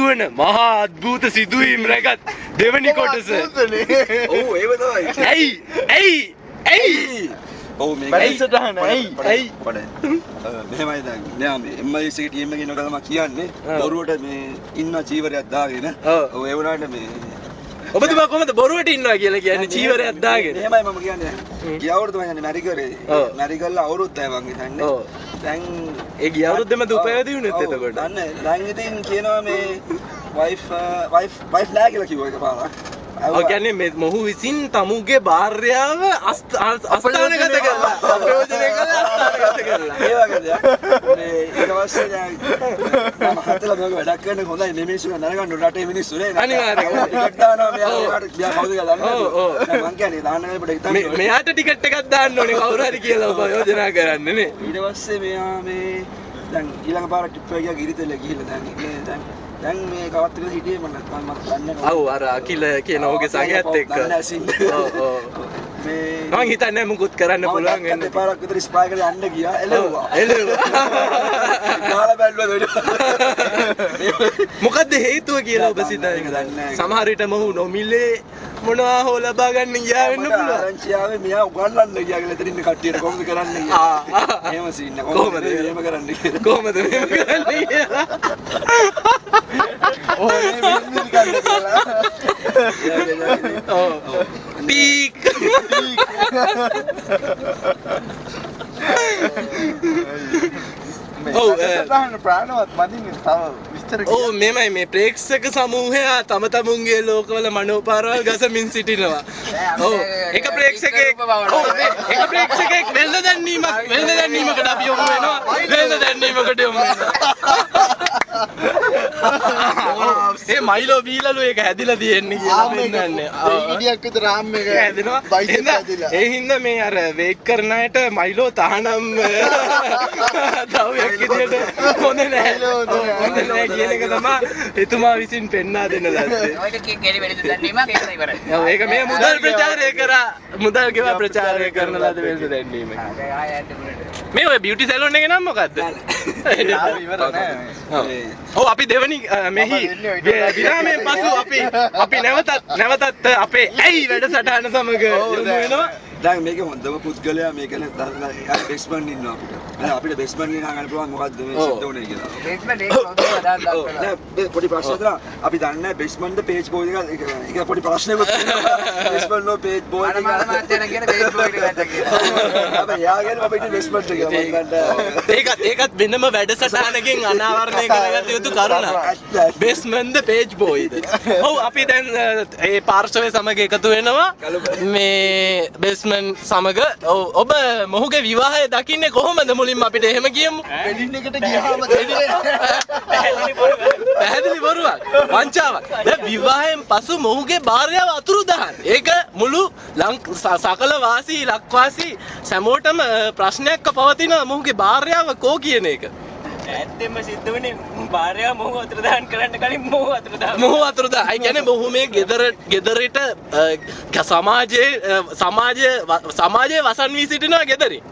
සිදුවන මහා අద్භූත සිදුවීම් රැගත් දෙවනි කොටස. ඔව් ඒව තමයි. ඇයි ඔව් මේක වැඩසටහන ඇයි මෙහෙමයි දැන් නෑ මේ MIC ටීම් එකේ ඉන්න ගලම කියන්නේ බොරුවට මේ ඉන්න චීවරයක් දාගෙන ඔව් ඒ වුණාට මේ ඔබතුමා කොහොමද බොරුවට ඉන්නවා කියලා කියන්නේ චීවරයක් දාගෙන? එහෙමයි මම කියන්නේ. ගිය අවුරුද්ද මම යන්නේ මැරිකලේ. මැරිකල්ලා අවුරුද්දයි මං හිතන්නේ. දැන් ඒ ගිය අවුරුද්දෙම දුපයදී වුණෙත් එතකොට. දන්නේ දැන් ඉතින් කියනවා මේ වයිෆ් නෑ කියලා කිව්වා එකපාරක්. ඔව් කියන්නේ මේ මොහු විසින් තමුගේ භාර්යාව අස්ථානගත කරලා අප්‍රයෝජනය කරලා අස්ථානගත කරලා. ඒ වගේ දෙයක්. මේ ඊට පස්සේ දැන් මම හතලා මේක වැඩක් කරන්න හොඳයි මේ මිනිස්සු නරගන්න රටේ මිනිස්සු නේ. අනිවාර්යයෙන්. ටිකට් දානවා මෙයාට කවුද කියලා දන්නේ. මං කියන්නේ දාන්න වෙලට හිතන්න. මෙයාට ටිකට් එකක් දාන්න ඕනේ කවුරු හරි කියලා ඔබ යෝජනා කරන්නේ නේ. ඊට පස්සේ මෙයා මේ දැන් ඊළඟ පාර ට්‍රිප් එක ගියා ගිරිතෙල ගිහිල්ලා දැන් මේ කවත් එක හිටියේ මම දන්නේ නැහැ. ඔව් අර අකිල කියන ඔහුගේ සගයත් එක්ක. ඔව් මේ මං හිතන්නේ මුකුත් කරන්න පුළුවන් වෙන්නේ. දෙපාරක් විතර ස්පයි කරලා යන්න ගියා එළවුවා. ගාලා බැලුවා මොකද්ද හේතුව කියලා ඔබ සිතන්නේ? සමහර විට මොහු නොමිලේ මොනවා හෝ ලබා ගන්න ගියා වෙන්න පුළුවන්. ආරංචියාවේ මෙයා උගන්වන්න ගියා කියලා එතනින් කට්ටියට කොහොමද කරන්න ගියා. එහෙම සීන් එක කොහොමද එහෙම කරන්න කියලා. කොහොමද එහෙම කරන්නේ කියලා. ඕනේ මිනිස්සු ගන්න කියලා. ඔව්. පීක්. ඔව් ප්‍රාණවත් මදින්නේ තව විස්තර ඔව් මෙමය මේ ප්‍රේක්ෂක සමූහයා තම තමුන්ගේ ලෝකවල මනෝපාරවල් ගසමින් සිටිනවා. ඔව් එක ප්‍රේක්ෂකෙක් වෙළඳ දැන්වීමකට අපි යොමු වෙනවා. වෙළඳ දැන්වීමකට යොමු වෙනවා. ඒ මයිලෝ බීලලු එක හැදිලා තියෙන්නේ කියලා පෙන්නන්නේ. ඉඩියක් විතර ආම් එක හැදෙනවා. ඒ හින්දා මේ අර වේට් කරන අයට මයිලෝ තහනම් දවයක් විදියට හොඳ නැහැ. හොඳ නැහැ කියන එක තමයි එතුමා විසින් පෙන්වා දෙන්න දැස්සේ. ඔය එකකින් ගෙලි වෙලද දැන්නීමක් ඒක ඉවරයි. ඔව් ඒක මේ මුදල් ප්‍රචාරය කරා මුදල් ගෙවා ප්‍රචාරය කරන ලද වෙලද දැන්නීම. මේ ඔය බියුටි සැලොන් එකේ නම මොකද්ද? ඔව් අපි දෙවනි මෙහි විරාමයෙන් පසු අපි නැවතත් අපේ ඇයි වැඩසටහන සමග යොමු වෙනවා. දැන් මේක හොඳම පුද්ගලයා මේකනේ බෙස්මන් ඉන්නවා අපිට. දැන් අපිට බෙස්මන් ඉන්න ගන්න පුළුවන් මොකද්ද මේ සිද්ධ වුනේ කියලා. බේස්මන්ට් ඒක හොඳම අදහස් දක්වනවා. නෑ පොඩි ප්‍රශ්නයක් තියෙනවා. අපි දන්නේ නැහැ බෙස්මන්ට් පේජ් බෝයි එක ඒක පොඩි ප්‍රශ්නයක් තියෙනවා. බෙස්මන්ට් නෝ පේජ් බෝයි එක මම මාත්‍යන කියන බේස් බෝයි එකට කියලා. අපි යාගෙන අපිට බෙස්මන්ට් එක ඒකත් වෙනම වැඩසටහනකින් අනාවරණය කරගත යුතු කරුණක්. බේස්මන්ට් පේජ් බෝයිද. ඔව් අපි දැන් ඒ පාර්ශවය සමග එකතු වෙනවා. මේ බේස්මන්ට් සමග ඔබ මොහුගේ විවාහය දකින්නේ කොහොමද? මුලින්ම අපිට එහෙම කියමු. වෙඩින් එකට ගියාම පැහැදිලි බොරුවක්. වංචාවක්. දැන් විවාහයෙන් පසු මොහුගේ භාර්යාව අතුරුදහන්. ඒක මුළු සකල වාසී ලක්වාසී සැමෝටම ප්‍රශ්නයක්ව පවතින මොහුගේ භාර්යාව කෝ කියන එක. ඇත්තෙන්ම සිද්ධ වුණේ භාර්යාව මොහු අතුරුදහන් කරන්න කලින් මොහු අතුරුදහන්. මොහු අතුරුදහන්. ඒ කියන්නේ මොහු මේ ගෙදරට සමාජයේ වසන් වී සිටිනවා ගෙදරින්.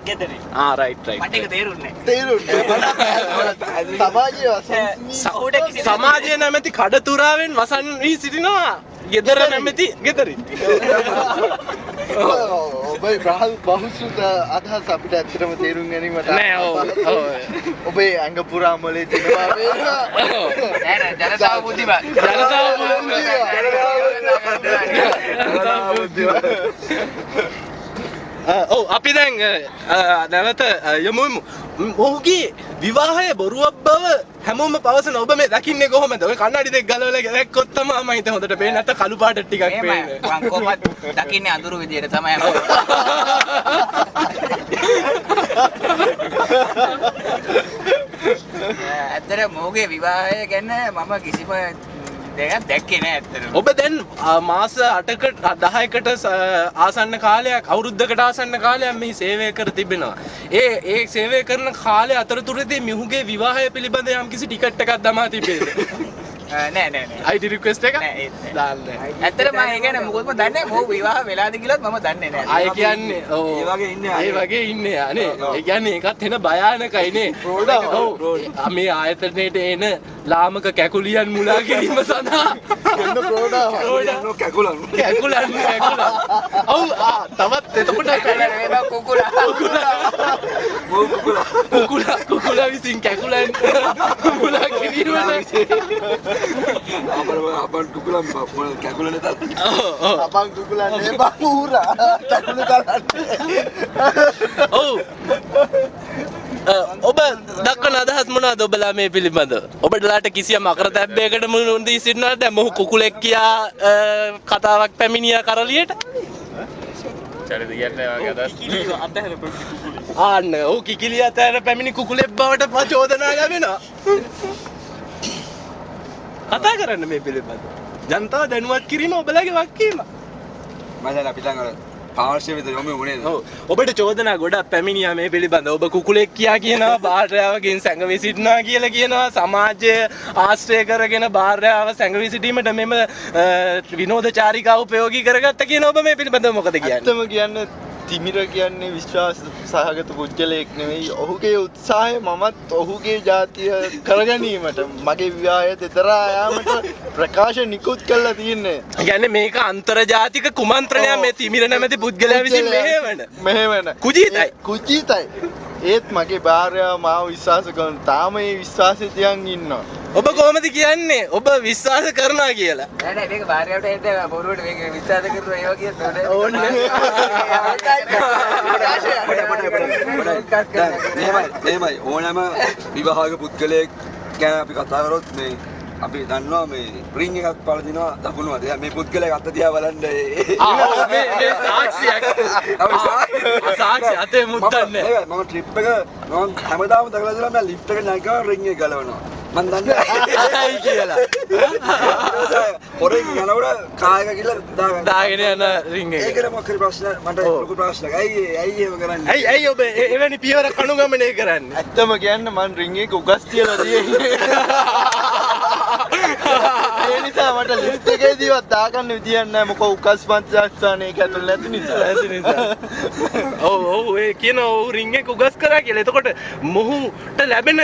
රයිට්. මට ඒක තේරුන්නේ නැහැ. සමාජය නැමැති කඩතුරාවෙන් වසන් වී සිටිනවා ගෙදර නැමැති ගෙදරින්. ඔබේ බහුසුත අදහස් අපිට ඇත්තටම තේරුම් ගැනීමට නෑ. ඔව් ඔබේ ඇඟ පුරා මොලේ තියෙනවා වේවා. නෑ ජනතාව බුද්ධිමත්. ඔව් අපි දැන් නැවත යමු. මොහුගේ විවාහය බොරුවක් බව හැමෝම පවසන ඔබ මේ දකින්නේ කොහොමද? ඔය කන්නඩි දෙක ගලවලා දැක්කොත් තමයි මම හිතේ හොඳට පේන්නේ. නැත්නම් කළු පාට ටිකක් පේන්නේ. මම කොහොමද දකින්නේ අඳුරු විදියට තමයි මම. ඇත්තට මොහුගේ විවාහය ගැන මම කිසිම දෙයක් දැක්කේ නෑ ඇත්තටම. ඔබ දැන් මාස 8කට 10කට ආසන්න කාලයක් අවුරුද්දකට ආසන්න කාලයක් මෙහි සේවය කර තිබෙනවා. ඒ සේවය කරන කාලය අතරතුරදී මිහුගේ විවාහය පිළිබඳ යම්කිසි ටිකට් එකක් දමා තිබේද? නෑ නෑ නෑ ID request එක නෑ ඒත් නෑ. දාන්න. ඇත්තටම මම ඒ කියන්නේ මොකොත්ම දන්නේ නෑ මොහු විවාහ වෙලාද කියලාත් මම දන්නේ නෑ අය කියන්නේ ඔව් ඒ වගේ ඉන්නේ ඒ වගේ ඉන්නේ අනේ ඒ කියන්නේ ඒකත් එන භයානකයි නේ ඔව් මේ ආයතනයේට එන ලාමක කැකුලියන් මුලා කිරීම සඳහා එන්න ප්‍රෝඩාව කැකුලන් ඔව් තවත් එතකොට මේවා කුකුලා විසින් කැකුලන් මුලා කිරීමට අපන් කුකුලන් කැකුලන් නැතත් ඔව් අපන් කුකුලන් නේ බහුරා කැකුලන් ඔව් ඔබ දක්වන අදහස් මොනවද ඔබලා මේ පිළිබඳව? ඔබලාට කිසියම් අකරතැබ්බයකට මුහුණ දී සිටිනවද? දැන් මොහු කුකුලෙක් කියා කතාවක් පැමිණියා කරලියට? චරිත කියන්නේ වගේ අදහස් ආන්න ඔව් කිකිලිය අතර පැමිණි කුකුලෙක් බවට චෝදනා ලැබෙනවා. කතා කරන්න මේ පිළිබඳව. ජනතාව දැනුවත් කිරීම ඔබලාගේ වගකීම. මම දැන් අපි දැන් අර පාර්ශ්ව වෙත යොමු වුණේ ඔව් ඔබට චෝදනා ගොඩක් පැමිණියා මේ පිළිබඳව. ඔබ කුකුලෙක් කියා කියනවා, භාර්යාවගෙන් සැඟවී සිටිනවා කියලා කියනවා, සමාජය ආශ්‍රය කරගෙන භාර්යාව සැඟවී සිටීමට මෙම විනෝද චාරිකාව උපයෝගී කරගත්ත කියන ඔබ මේ පිළිබඳව මොකද කියන්නේ? ඇත්තම කියන්නේ තිමිර කියන්නේ විශ්වාස සහගත පුද්ගලයෙක් නෙවෙයි. ඔහුගේ උත්සාහය මමත් ඔහුගේ ජාතිය කරගැනීමට මගේ විවාහය දෙතරා යාමට ප්‍රකාශ නිකුත් කරලා තියෙන්නේ. කියන්නේ මේක අන්තර්ජාතික කුමන්ත්‍රණයක් මේ තිමිර නැමැති පුද්ගලයා විසින් මෙහෙවන. කුජීතයි. ඒත් මගේ භාර්යාව මාව විශ්වාස කරන තාම ඒ විශ්වාසය තියන් ඉන්නවා. ඔබ කොහොමද කියන්නේ ඔබ විශ්වාස කරනවා කියලා? නෑ නෑ මේක භාර්යාවට එද්ද බොරුවට මේක විශ්වාස කරනවා ඒවා කියන්න ඕනේ. මේමයි ඕනෑම විවාහක පුද්ගලයෙක් ගැන අපි කතා කරොත් මේ අපි දන්නවා මේ රින් එකක් පළදිනවා දකුණුවද. මේ පුද්ගලයා අත දිහා බලන්න මේ සාක්ෂියක්. සාක්ෂි අතේ මුද්දන්නේ. මම ට්‍රිප් එක මම හැමදාම දකලා දෙනවා මම ලිෆ්ට් එක නැගිටලා රින් එක ගලවනවා. මම දන්නේ ඇයි කියලා. පොරෙන් යනකොට කායක කියලා දාගෙන යන රින් එක. ඒකේ මොකක් හරි ප්‍රශ්න මට ලොකු ප්‍රශ්නයක්. ඇයි එහෙම කරන්නේ? ඇයි ඔබ එවැනි පියවරක් අනුගමනය කරන්නේ? ඇත්තම කියන්න මං රින් එක උගස් තියලා තියෙන්නේ. ඒ නිසා මට ලිස්ට් එකේදීවත් දාගන්න විදියක් නැහැ. මොකද උකස් පන්තිස්ථානේ ඒක ඇතුළේ නැති නිසා. ඔව් ඒ කියන ඔව් රින් එක උගස් කරා කියලා. එතකොට මොහුට ලැබෙන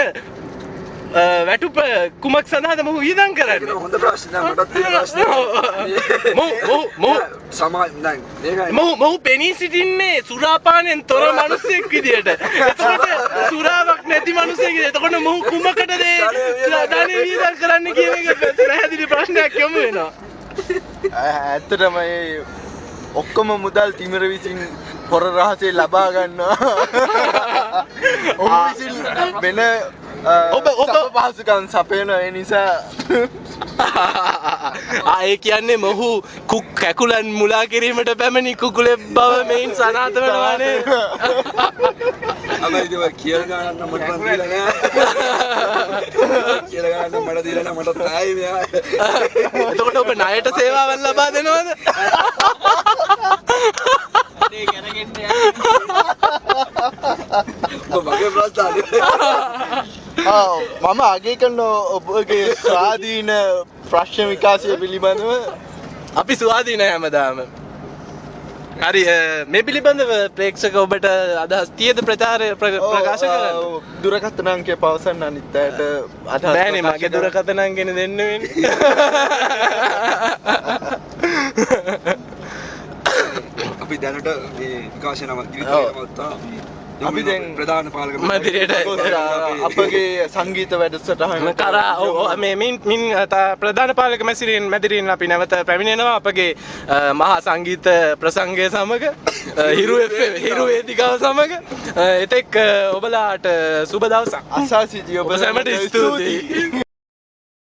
වැටුප කුමක් සඳහාද මොහු වියදම් කරන්නේ? හොඳ ප්‍රශ්නයක් මටත් තියෙන ප්‍රශ්නයක්. සමාජ දැන් මේකයි මොහු පෙනී සිටින්නේ සුරාපානයෙන් තොර මිනිසෙක් විදියට. එතකොට සුරාවක් නැති මිනිසෙක් විදියට. එතකොට මොහු කුමකටද ධනෙ වියදම් කරන්න කියන එක පැහැදිලි ප්‍රශ්නයක් යොමු වෙනවා. ඇත්තටම ඒ ඔක්කොම මුදල් තිමිර විසින් හොර රහසේ ලබා ගන්නවා. ඔහු විසින් වෙන ඔබ පහසුකම් සපයන ඒ නිසා ඒ කියන්නේ මොහු කැකුලන් මුලා කිරීමට පැමිණි කුකුලෙක් බව මෙයින් සනාථ වෙනවානේ. අමයි ඒක කියලා ගන්න මට දීලා නෑ. කියලා ගන්න මට දීලා නෑ මට තායි මෙයා. එතකොට ඔබ ණයට සේවාවන් ලබා දෙනවද? මගේ ප්‍රශ්න මම අගය කරන ඔබගේ ස්වාධීන ප්‍රශ්න විකාශය පිළිබඳව. අපි ස්වාධීනයි හැමදාම. හරි මේ පිළිබඳව ප්‍රේක්ෂක ඔබට අදහස් තියද ප්‍රකාශ කරන්න? දුරකථන අංකය පවසන්න අනිත් අයට අදහස්. බෑනේ මගේ දුරකථන අංකෙනේ දෙන්න වෙන්නේ. අපි දැනට මේ විකාශනම ඉදිරියට අපි දැන් ප්‍රධාන පාලක මැදිරියට අපගේ සංගීත වැඩසටහන කරා මින් ප්‍රධාන පාලක මැදිරියෙන් අපි නැවත පැමිණෙනවා අපගේ මහා සංගීත ප්‍රසංගය සමග හිරු වේදිකාව සමග. එතෙක් ඔබලාට සුබ දවසක්. අසා සිටිය ඔබ සැමට ස්තුතියි.